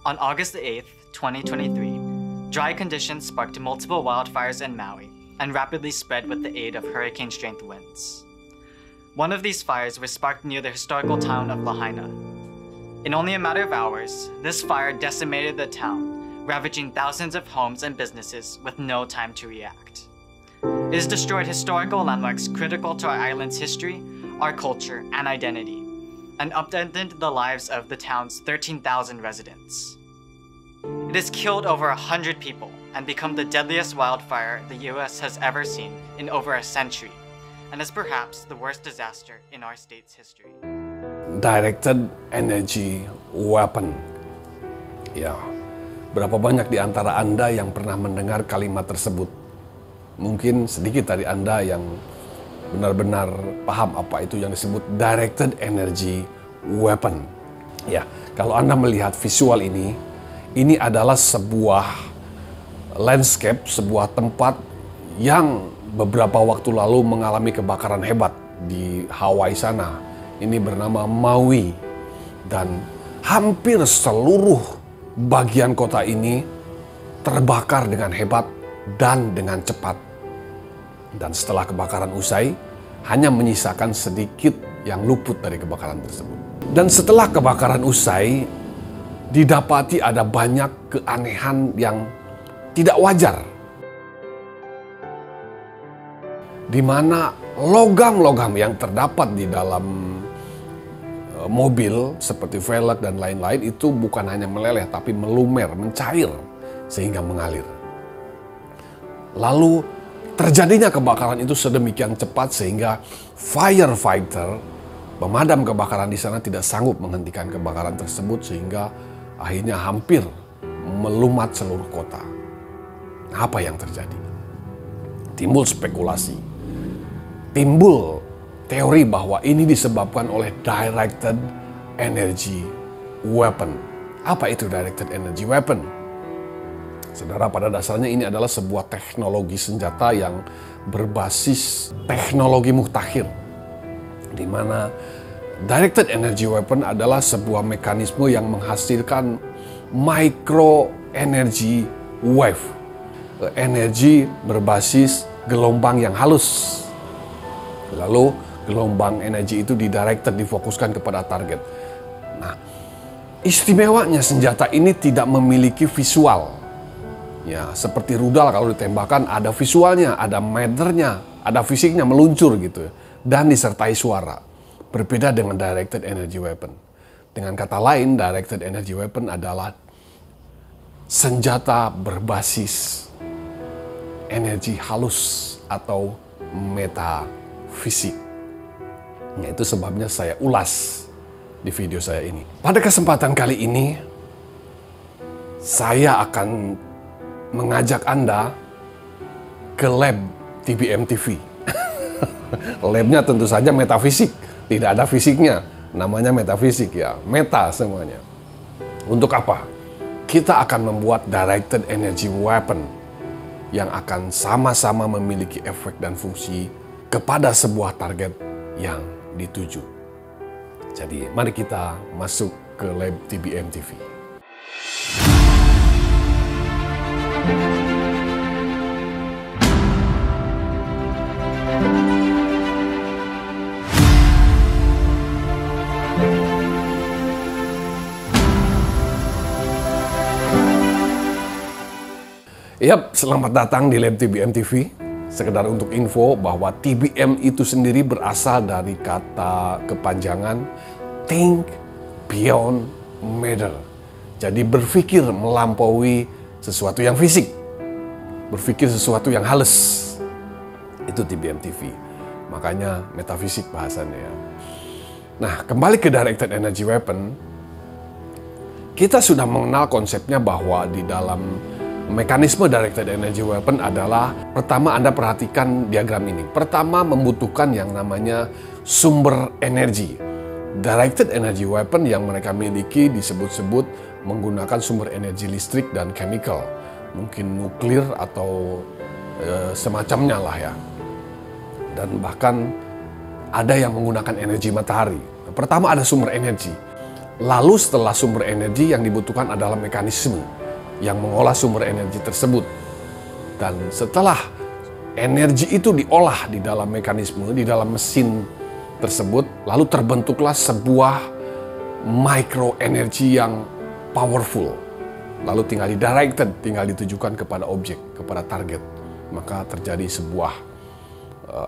On August 8th, 2023, dry conditions sparked multiple wildfires in Maui and rapidly spread with the aid of hurricane-strength winds. One of these fires was sparked near the historical town of Lahaina. In only a matter of hours, this fire decimated the town, ravaging thousands of homes and businesses with no time to react. It has destroyed historical landmarks critical to our island's history, our culture, and identity, and upended the lives of the town's 13,000 residents. It has killed over 100 people and become the deadliest wildfire the US has ever seen in over a century, and is perhaps the worst disaster in our state's history. Directed energy weapon. Ya, berapa banyak di antara Anda yang pernah mendengar kalimat tersebut? Mungkin sedikit dari Anda yang benar-benar paham apa itu yang disebut directed energy weapon. Ya, kalau Anda melihat visual ini adalah sebuah landscape, sebuah tempat yang beberapa waktu lalu mengalami kebakaran hebat di Hawaii sana. Ini bernama Maui, dan hampir seluruh bagian kota ini terbakar dengan hebat dan dengan cepat. Dan setelah kebakaran usai, hanya menyisakan sedikit yang luput dari kebakaran tersebut. Dan setelah kebakaran usai, didapati ada banyak keanehan yang tidak wajar, di mana logam-logam yang terdapat di dalam mobil seperti velg dan lain-lain itu bukan hanya meleleh tapi melumer, mencair sehingga mengalir. Lalu terjadinya kebakaran itu sedemikian cepat sehingga firefighter, pemadam kebakaran di sana tidak sanggup menghentikan kebakaran tersebut sehingga akhirnya hampir melumat seluruh kota. Apa yang terjadi? Timbul spekulasi. Timbul teori bahwa ini disebabkan oleh directed energy weapon. Apa itu directed energy weapon? Saudara, pada dasarnya ini adalah sebuah teknologi senjata yang berbasis teknologi mutakhir, di mana directed energy weapon adalah sebuah mekanisme yang menghasilkan micro energy wave, energi berbasis gelombang yang halus. Lalu gelombang energi itu difokuskan kepada target. Nah, istimewanya senjata ini tidak memiliki visual. Ya, seperti rudal kalau ditembakkan ada visualnya, ada matternya, ada fisiknya meluncur gitu, dan disertai suara. Berbeda dengan directed energy weapon. Dengan kata lain, directed energy weapon adalah senjata berbasis energi halus atau metafisik. Ya, itu sebabnya saya ulas di video saya ini. Pada kesempatan kali ini, saya akan mengajak Anda ke lab TBM TV. Labnya tentu saja metafisik, tidak ada fisiknya. Namanya metafisik ya, meta semuanya. Untuk apa? Kita akan membuat directed energy weapon yang akan sama-sama memiliki efek dan fungsi kepada sebuah target yang dituju. Jadi mari kita masuk ke lab TBM TV. Yap, selamat datang di lab TBM TV. Sekedar untuk info bahwa TBM itu sendiri berasal dari kata kepanjangan Think Beyond Matter. Jadi berpikir melampaui sesuatu yang fisik, berpikir sesuatu yang halus. Itu TBM TV. Makanya metafisik bahasannya ya. Nah, kembali ke directed energy weapon. Kita sudah mengenal konsepnya bahwa di dalam mekanisme directed energy weapon adalah, pertama Anda perhatikan diagram ini. Pertama membutuhkan yang namanya sumber energi. Directed energy weapon yang mereka miliki disebut-sebut menggunakan sumber energi listrik dan chemical. Mungkin nuklir atau semacamnya lah ya. Dan bahkan ada yang menggunakan energi matahari. Pertama ada sumber energi. Lalu setelah sumber energi yang dibutuhkan adalah mekanisme yang mengolah sumber energi tersebut. Dan setelah energi itu diolah di dalam mekanisme, di dalam mesin tersebut, lalu terbentuklah sebuah micro energi yang powerful. Lalu tinggal di-directed, tinggal ditujukan kepada objek, kepada target. Maka terjadi sebuah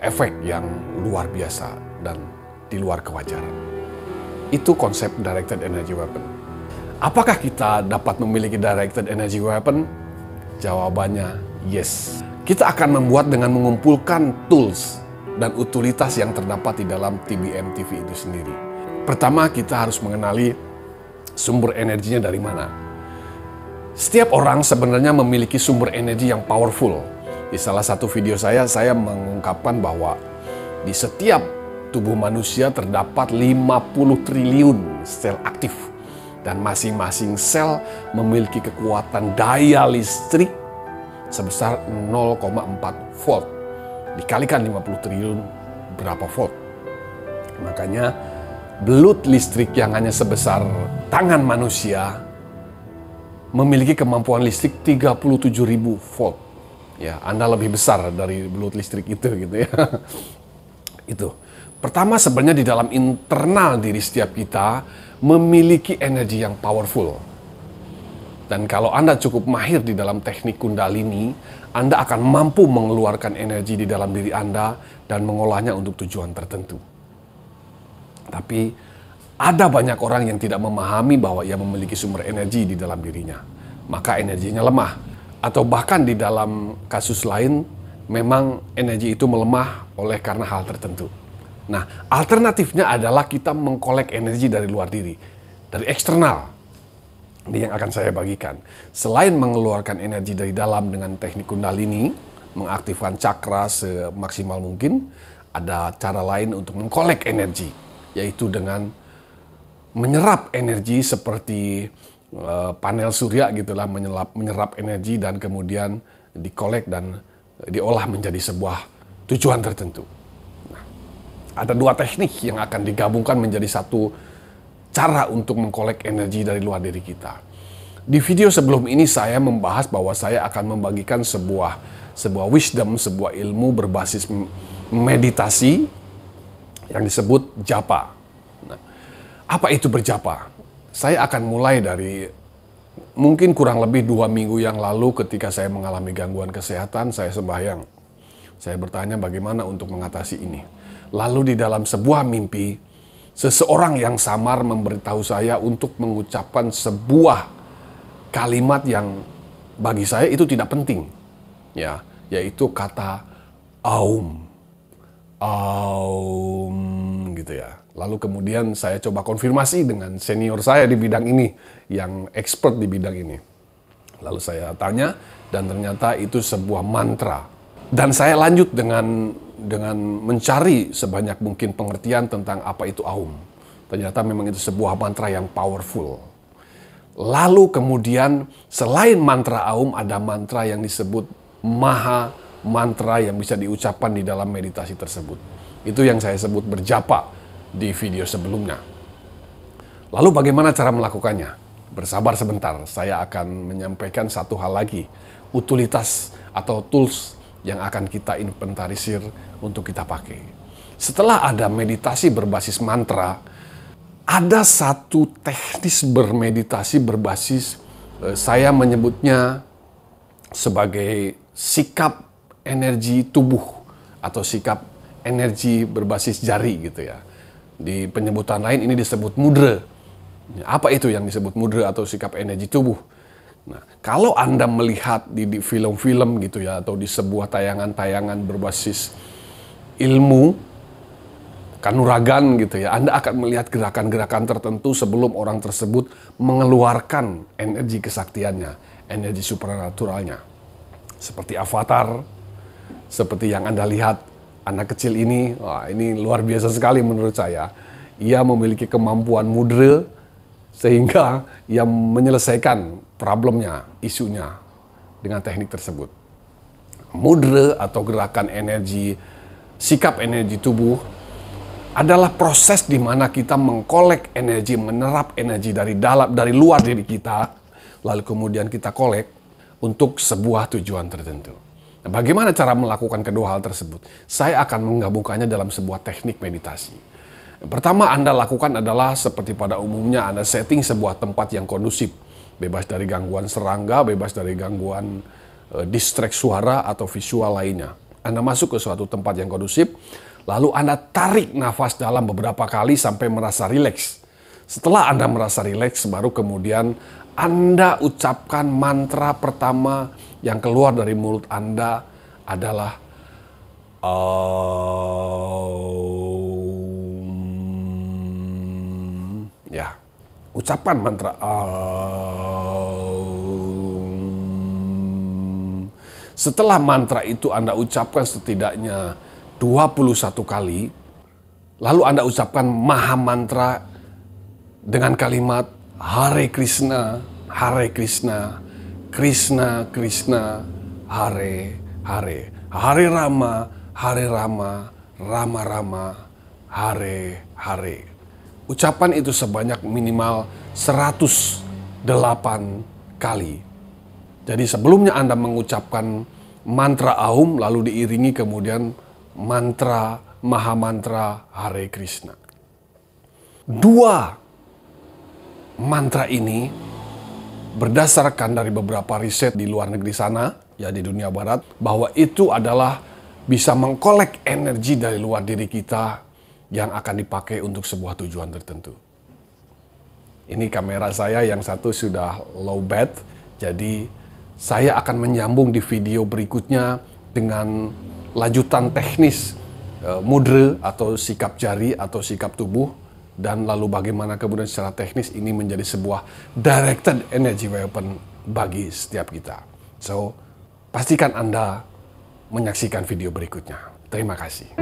efek yang luar biasa dan di luar kewajaran. Itu konsep directed energy weapon. Apakah kita dapat memiliki directed energy weapon? Jawabannya yes. Kita akan membuat dengan mengumpulkan tools dan utilitas yang terdapat di dalam TBM TV itu sendiri. Pertama, kita harus mengenali sumber energinya dari mana. Setiap orang sebenarnya memiliki sumber energi yang powerful. Di salah satu video saya mengungkapkan bahwa di setiap tubuh manusia terdapat 50 triliun sel aktif. Dan masing-masing sel memiliki kekuatan daya listrik sebesar 0,4 volt. Dikalikan 50 triliun berapa volt. Makanya belut listrik yang hanya sebesar tangan manusia memiliki kemampuan listrik 37.000 volt. Ya, Anda lebih besar dari belut listrik itu gitu ya. Itu. Pertama, sebenarnya di dalam internal diri setiap kita memiliki energi yang powerful. Dan kalau Anda cukup mahir di dalam teknik Kundalini, Anda akan mampu mengeluarkan energi di dalam diri Anda dan mengolahnya untuk tujuan tertentu. Tapi ada banyak orang yang tidak memahami bahwa ia memiliki sumber energi di dalam dirinya. Maka energinya lemah. Atau bahkan di dalam kasus lain, memang energi itu melemah oleh karena hal tertentu. Nah, alternatifnya adalah kita mengkolek energi dari luar diri, dari eksternal. Ini yang akan saya bagikan. Selain mengeluarkan energi dari dalam dengan teknik Kundalini, mengaktifkan cakra semaksimal mungkin, ada cara lain untuk mengkolek energi, yaitu dengan menyerap energi seperti panel surya gitulah, menyerap energi dan kemudian dikolek dan diolah menjadi sebuah tujuan tertentu. Ada dua teknik yang akan digabungkan menjadi satu cara untuk mengkolek energi dari luar diri kita. Di video sebelum ini saya membahas bahwa saya akan membagikan sebuah wisdom, sebuah ilmu berbasis meditasi yang disebut japa. Nah, apa itu berjapa? Saya akan mulai dari mungkin kurang lebih 2 minggu yang lalu ketika saya mengalami gangguan kesehatan, saya sembahyang. Saya bertanya bagaimana untuk mengatasi ini. Lalu di dalam sebuah mimpi, seseorang yang samar memberitahu saya untuk mengucapkan sebuah kalimat yang bagi saya itu tidak penting. Ya, yaitu kata Aum. Aum gitu ya. Lalu kemudian saya coba konfirmasi dengan senior saya di bidang ini, yang expert di bidang ini. Lalu saya tanya dan ternyata itu sebuah mantra. Dan saya lanjut dengan mencari sebanyak mungkin pengertian tentang apa itu Aum. Ternyata memang itu sebuah mantra yang powerful. Lalu kemudian selain mantra Aum ada mantra yang disebut Maha Mantra yang bisa diucapkan di dalam meditasi tersebut. Itu yang saya sebut berjapa di video sebelumnya. Lalu bagaimana cara melakukannya? Bersabar sebentar, saya akan menyampaikan satu hal lagi. Utilitas atau tools yang akan kita inventarisir untuk kita pakai. Setelah ada meditasi berbasis mantra, ada satu teknis bermeditasi berbasis, saya menyebutnya sebagai sikap energi tubuh atau sikap energi berbasis jari gitu ya. Di penyebutan lain ini disebut mudra. Apa itu yang disebut mudra atau sikap energi tubuh? Nah, kalau Anda melihat di film-film gitu ya, atau di sebuah tayangan-tayangan berbasis ilmu, kanuragan gitu ya, Anda akan melihat gerakan-gerakan tertentu sebelum orang tersebut mengeluarkan energi kesaktiannya, energi supernaturalnya. Seperti avatar, seperti yang Anda lihat, anak kecil ini, wah ini luar biasa sekali menurut saya. Ia memiliki kemampuan mudra, sehingga ia menyelesaikan problemnya, isunya dengan teknik tersebut. Mudra atau gerakan energi, sikap energi tubuh adalah proses di mana kita mengkolek energi, menerap energi dari dalam, dari luar diri kita, lalu kemudian kita kolek untuk sebuah tujuan tertentu. Nah, bagaimana cara melakukan kedua hal tersebut? Saya akan menggabungkannya dalam sebuah teknik meditasi. Yang pertama Anda lakukan adalah seperti pada umumnya Anda setting sebuah tempat yang kondusif, bebas dari gangguan serangga, bebas dari gangguan distract suara atau visual lainnya. Anda masuk ke suatu tempat yang kondusif, lalu Anda tarik nafas dalam beberapa kali sampai merasa rileks. Setelah Anda merasa rileks, baru kemudian Anda ucapkan mantra pertama yang keluar dari mulut Anda adalah Aum. Ya, ucapan mantra Aum. Setelah mantra itu Anda ucapkan setidaknya 21 kali, lalu Anda ucapkan Maha Mantra dengan kalimat Hare Krishna, Hare Krishna, Krishna Krishna, Hare Hare, Hare Rama, Hare Rama, Rama Rama, Hare Hare. Ucapan itu sebanyak minimal 108 kali. Jadi sebelumnya Anda mengucapkan mantra Aum, lalu diiringi kemudian mantra, Maha Mantra, Hare Krishna. Dua mantra ini berdasarkan dari beberapa riset di luar negeri sana, ya di dunia barat, bahwa itu adalah bisa mengkolek energi dari luar diri kita yang akan dipakai untuk sebuah tujuan tertentu. Ini kamera saya yang satu sudah low bat, jadi saya akan menyambung di video berikutnya dengan lanjutan teknis mudra atau sikap jari atau sikap tubuh, dan lalu bagaimana kemudian secara teknis ini menjadi sebuah directed energy weapon bagi setiap kita. So, pastikan Anda menyaksikan video berikutnya. Terima kasih.